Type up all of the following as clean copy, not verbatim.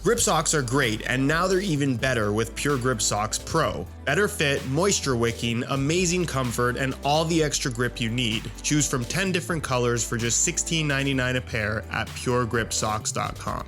Grip socks are great, and now they're even better with Pure Grip Socks Pro. Better fit, moisture wicking, amazing comfort, and all the extra grip you need. Choose from 10 different colors for just $16.99 a pair at puregripsocks.com.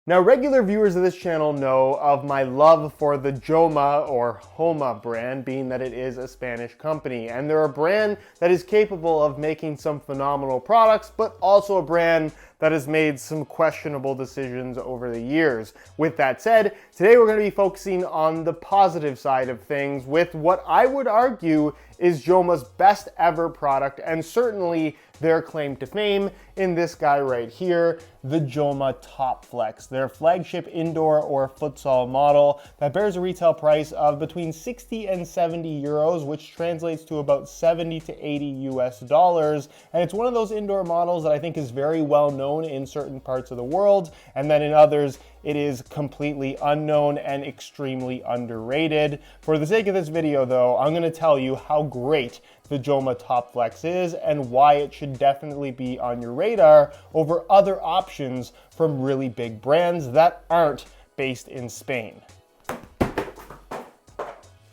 Now, regular viewers of this channel know of my love for the Joma or Joma brand, being that it is a Spanish company. And they're a brand that is capable of making some phenomenal products, but also a brand that has made some questionable decisions over the years. With that said, today we're going to be focusing on the positive side of things with what I would argue is Joma's best ever product, and certainly their claim to fame in this guy right here, the Joma Top Flex, their flagship indoor or futsal model that bears a retail price of between 60 and 70 euros, which translates to about 70 to 80 US dollars. And it's one of those indoor models that I think is very well known in certain parts of the world, and then in others, it is completely unknown and extremely underrated. For the sake of this video though, I'm gonna tell you how great the Joma Top Flex is and why it should definitely be on your radar over other options from really big brands that aren't based in Spain.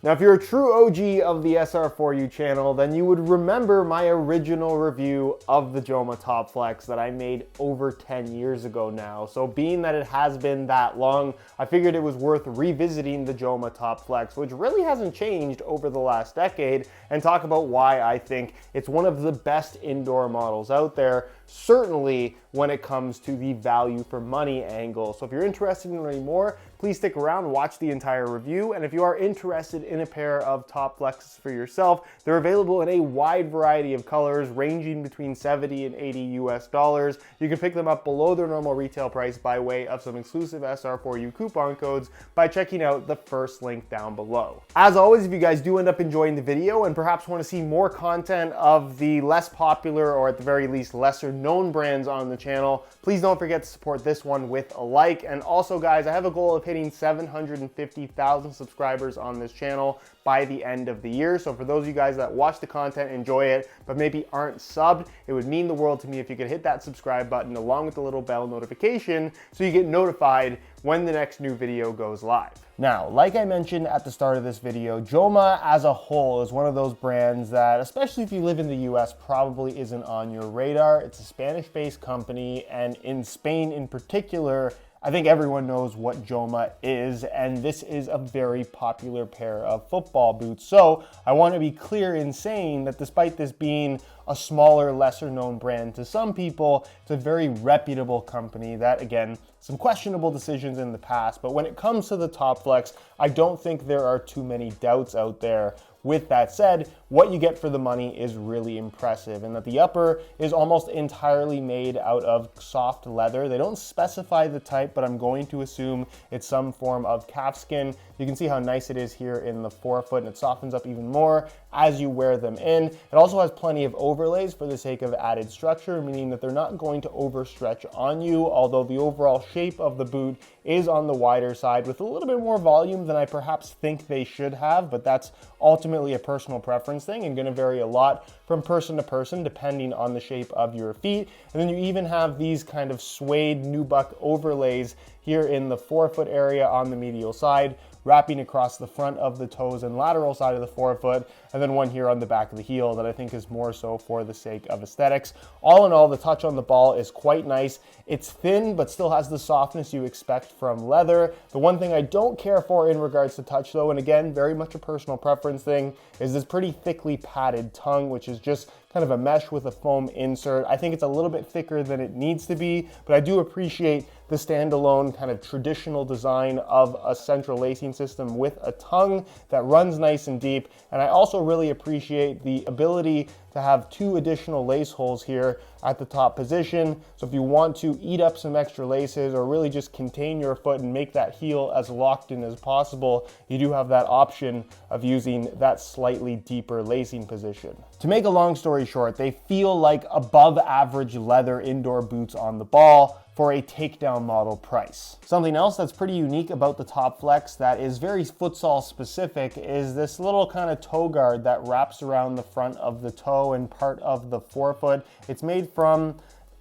Now, if you're a true OG of the SR4U channel, then you would remember my original review of the Joma Top Flex that I made over 10 years ago now. So being that it has been that long, I figured it was worth revisiting the Joma Top Flex, which really hasn't changed over the last decade, and talk about why I think it's one of the best indoor models out there, certainly when it comes to the value for money angle. So if you're interested in learning more, please stick around, watch the entire review. And if you are interested in a pair of Top Flexes for yourself, they're available in a wide variety of colors, ranging between 70 and 80 US dollars. You can pick them up below their normal retail price by way of some exclusive SR4U coupon codes by checking out the first link down below. As always, if you guys do end up enjoying the video and perhaps want to see more content of the less popular, or at the very least lesser known brands on the channel, please don't forget to support this one with a like. And also guys, I have a goal of hitting 750,000 subscribers on this channel by the end of the year. So for those of you guys that watch the content, enjoy it, but maybe aren't subbed, it would mean the world to me if you could hit that subscribe button along with the little bell notification so you get notified when the next new video goes live. Now, like I mentioned at the start of this video, Joma as a whole is one of those brands that, especially if you live in the US, probably isn't on your radar. It's a Spanish-based company, and in Spain in particular, I think everyone knows what Joma is, and this is a very popular pair of football boots. So I want to be clear in saying that despite this being a smaller, lesser known brand to some people, it's a very reputable company that, again, some questionable decisions in the past, but when it comes to the Top Flex, I don't think there are too many doubts out there. With that said, what you get for the money is really impressive, and that the upper is almost entirely made out of soft leather. They don't specify the type, but I'm going to assume it's some form of calfskin. You can see how nice it is here in the forefoot, and it softens up even more as you wear them in. It also has plenty of overlays for the sake of added structure, meaning that they're not going to overstretch on you, although the overall shape of the boot is on the wider side with a little bit more volume than I perhaps think they should have, but that's ultimately a personal preference thing and going to vary a lot from person to person depending on the shape of your feet. And then you even have these kind of suede nubuck overlays here in the forefoot area on the medial side, wrapping across the front of the toes and lateral side of the forefoot, and then one here on the back of the heel that I think is more so for the sake of aesthetics. All in all, the touch on the ball is quite nice. It's thin, but still has the softness you expect from leather. The one thing I don't care for in regards to touch though, and again, very much a personal preference thing, is this pretty thickly padded tongue, which is just kind of a mesh with a foam insert. I think it's a little bit thicker than it needs to be, but I do appreciate the standalone kind of traditional design of a central lacing system with a tongue that runs nice and deep. And I also really appreciate the ability to have two additional lace holes here at the top position. So if you want to eat up some extra laces or really just contain your foot and make that heel as locked in as possible, you do have that option of using that slightly deeper lacing position. To make a long story short, they feel like above average leather indoor boots on the ball for a takedown model price. Something else that's pretty unique about the Top Flex that is very futsal specific is this little kind of toe guard that wraps around the front of the toe and part of the forefoot. It's made from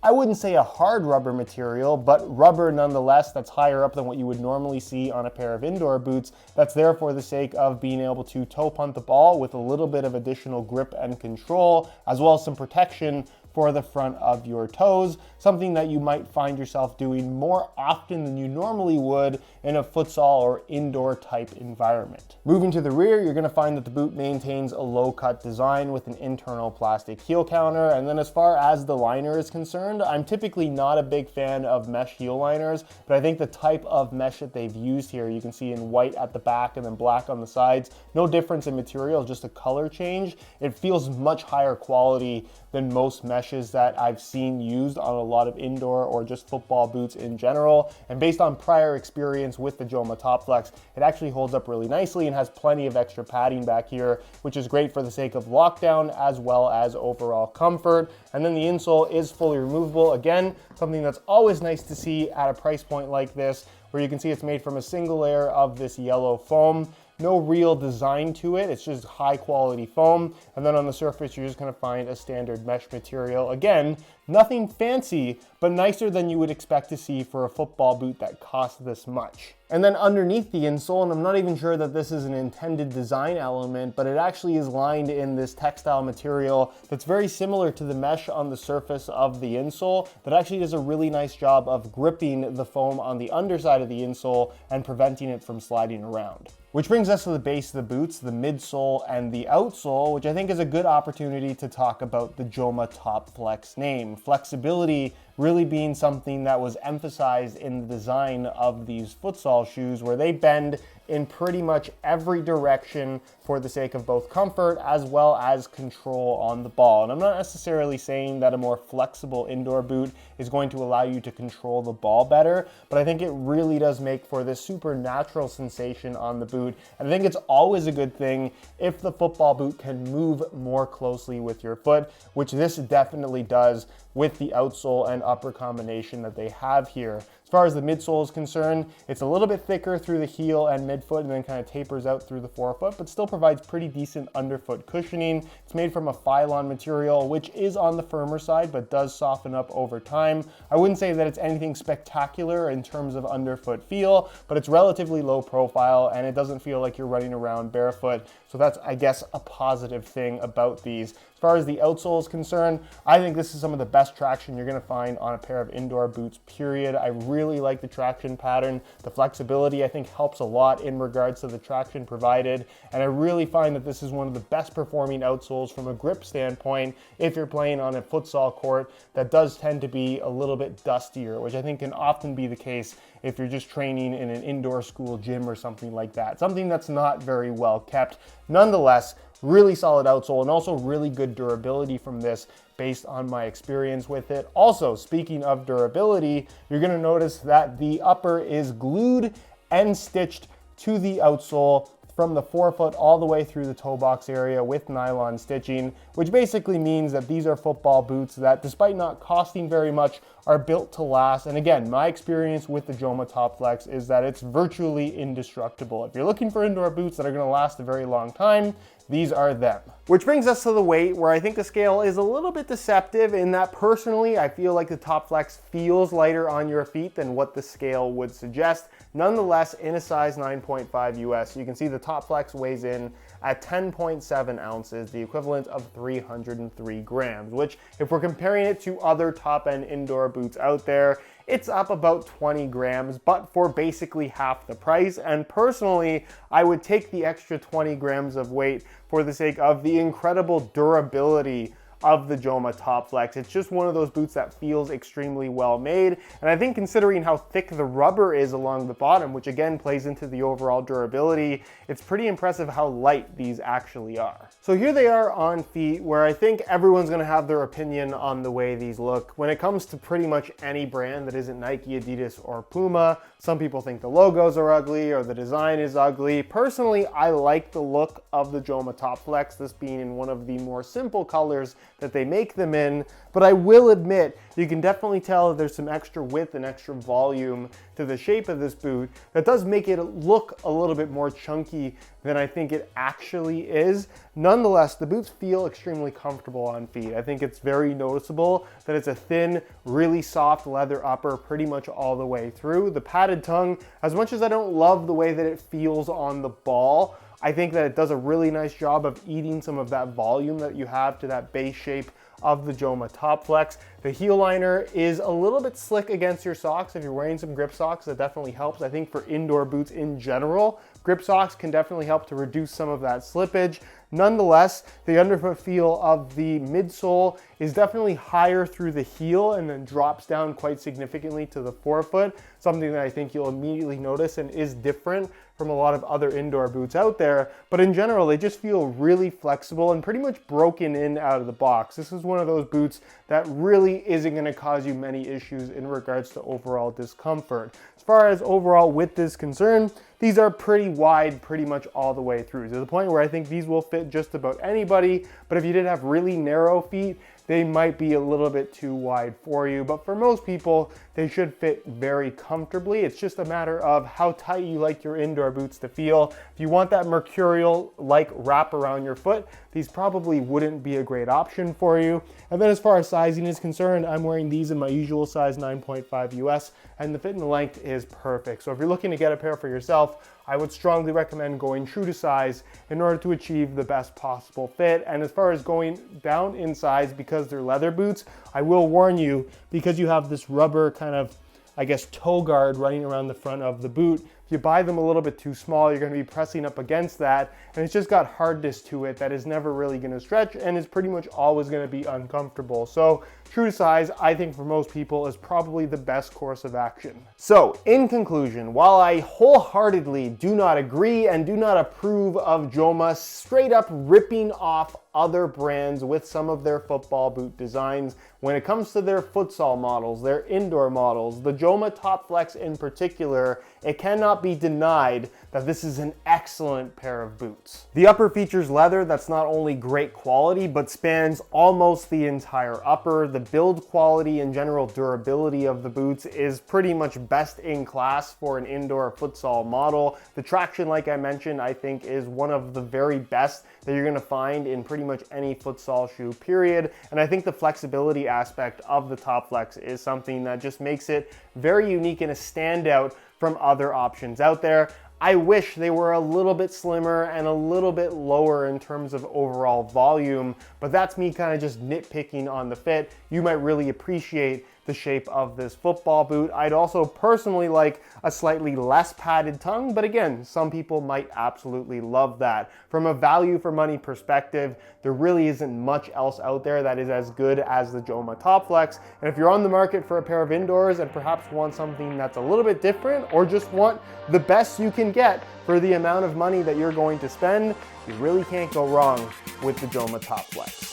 I wouldn't say a hard rubber material, but rubber nonetheless that's higher up than what you would normally see on a pair of indoor boots. That's there for the sake of being able to toe punt the ball with a little bit of additional grip and control, as well as some protection for the front of your toes, something that you might find yourself doing more often than you normally would in a futsal or indoor type environment. Moving to the rear, you're gonna find that the boot maintains a low cut design with an internal plastic heel counter. And then as far as the liner is concerned, I'm typically not a big fan of mesh heel liners, but I think the type of mesh that they've used here, you can see in white at the back and then black on the sides, no difference in material, just a color change. It feels much higher quality than most meshes that I've seen used on a lot of indoor or just football boots in general. And based on prior experience with the Joma Top Flex, it actually holds up really nicely and has plenty of extra padding back here, which is great for the sake of lockdown as well as overall comfort. And then the insole is fully removable. Again, something that's always nice to see at a price point like this, where you can see it's made from a single layer of this yellow foam. No real design to it, it's just high quality foam. And then on the surface, you're just gonna find a standard mesh material. Again, nothing fancy, but nicer than you would expect to see for a football boot that costs this much. And then underneath the insole, and I'm not even sure that this is an intended design element, but it actually is lined in this textile material that's very similar to the mesh on the surface of the insole that actually does a really nice job of gripping the foam on the underside of the insole and preventing it from sliding around. Which brings us to the base of the boots, the midsole and the outsole, which I think is a good opportunity to talk about the Joma Top Flex name. Flexibility really being something that was emphasized in the design of these futsal shoes, where they bend in pretty much every direction for the sake of both comfort as well as control on the ball. And I'm not necessarily saying that a more flexible indoor boot is going to allow you to control the ball better, but I think it really does make for this super natural sensation on the boot. And I think it's always a good thing if the football boot can move more closely with your foot, which this definitely does with the outsole and upper combination that they have here. As far as the midsole is concerned, it's a little bit thicker through the heel and midfoot and then kind of tapers out through the forefoot, but still provides pretty decent underfoot cushioning. It's made from a Phylon material, which is on the firmer side, but does soften up over time. I wouldn't say that it's anything spectacular in terms of underfoot feel, but it's relatively low profile and it doesn't feel like you're running around barefoot. So that's, I guess, a positive thing about these. As far as the outsole is concerned, I think this is some of the best traction you're gonna find on a pair of indoor boots, period. I really like the traction pattern. The flexibility, I think, helps a lot in regards to the traction provided. And I really find that this is one of the best performing outsoles from a grip standpoint if you're playing on a futsal court that does tend to be a little bit dustier, which I think can often be the case if you're just training in an indoor school gym or something like that. Something that's not very well kept. Nonetheless, really solid outsole and also really good durability from this based on my experience with it. Also, speaking of durability, you're gonna notice that the upper is glued and stitched to the outsole from the forefoot all the way through the toe box area with nylon stitching, which basically means that these are football boots that, despite not costing very much, are built to last. And again, my experience with the Joma Top Flex is that it's virtually indestructible. If you're looking for indoor boots that are gonna last a very long time, these are them. Which brings us to the weight, where I think the scale is a little bit deceptive in that personally, I feel like the Top Flex feels lighter on your feet than what the scale would suggest. Nonetheless, in a size 9.5 US, you can see the Top Flex weighs in at 10.7 ounces, the equivalent of 303 grams, which if we're comparing it to other top-end indoor boots out there, it's up about 20 grams, but for basically half the price. And personally, I would take the extra 20 grams of weight for the sake of the incredible durability of the Joma Top Flex. It's just one of those boots that feels extremely well made. And I think considering how thick the rubber is along the bottom, which again plays into the overall durability, it's pretty impressive how light these actually are. So here they are on feet, where I think everyone's gonna have their opinion on the way these look. When it comes to pretty much any brand that isn't Nike, Adidas, or Puma, some people think the logos are ugly or the design is ugly. Personally, I like the look of the Joma Top Flex, this being in one of the more simple colors that they make them in, but I will admit you can definitely tell that there's some extra width and extra volume to the shape of this boot that does make it look a little bit more chunky than I think it actually is. Nonetheless, the boots feel extremely comfortable on feet. I think it's very noticeable that it's a thin, really soft leather upper pretty much all the way through. The padded tongue, as much as I don't love the way that it feels on the ball, I think that it does a really nice job of eating some of that volume that you have to that base shape of the Joma Top Flex. The heel liner is a little bit slick against your socks. If you're wearing some grip socks, that definitely helps. I think for indoor boots in general, grip socks can definitely help to reduce some of that slippage. Nonetheless, the underfoot feel of the midsole is definitely higher through the heel and then drops down quite significantly to the forefoot, something that I think you'll immediately notice and is different from a lot of other indoor boots out there. But in general, they just feel really flexible and pretty much broken in out of the box. This is one of those boots that really isn't going to cause you many issues in regards to overall discomfort. As far as overall width is concerned, these are pretty wide pretty much all the way through, to the point where I think these will fit just about anybody, but if you did have really narrow feet, they might be a little bit too wide for you, but for most people, they should fit very comfortably. It's just a matter of how tight you like your indoor boots to feel. If you want that mercurial-like wrap around your foot, these probably wouldn't be a great option for you. And then as far as sizing is concerned, I'm wearing these in my usual size 9.5 US, and the fit and the length is perfect. So if you're looking to get a pair for yourself, I would strongly recommend going true to size in order to achieve the best possible fit. And as far as going down in size, because they're leather boots, I will warn you, because you have this rubber kind of, I guess, toe guard running around the front of the boot. If you buy them a little bit too small, you're going to be pressing up against that, and it's just got hardness to it that is never really going to stretch and is pretty much always going to be uncomfortable. So true to size, I think for most people, is probably the best course of action. So in conclusion, while I wholeheartedly do not agree and do not approve of Joma straight up ripping off other brands with some of their football boot designs, when it comes to their futsal models, their indoor models, the Joma Top Flex in particular, it cannot be denied that this is an excellent pair of boots. The upper features leather that's not only great quality, but spans almost the entire upper. The build quality and general durability of the boots is pretty much best in class for an indoor futsal model. The traction, like I mentioned, I think is one of the very best that you're gonna find in pretty much any futsal shoe, period. And I think the flexibility aspect of the Top Flex is something that just makes it very unique and a standout from other options out there. I wish they were a little bit slimmer and a little bit lower in terms of overall volume, but that's me kind of just nitpicking on the fit. You might really appreciate the shape of this football boot. I'd also personally like a slightly less padded tongue, but again, some people might absolutely love that. From a value for money perspective, there really isn't much else out there that is as good as the Joma Top Flex. And if you're on the market for a pair of indoors and perhaps want something that's a little bit different, or just want the best you can get for the amount of money that you're going to spend, you really can't go wrong with the Joma Top Flex.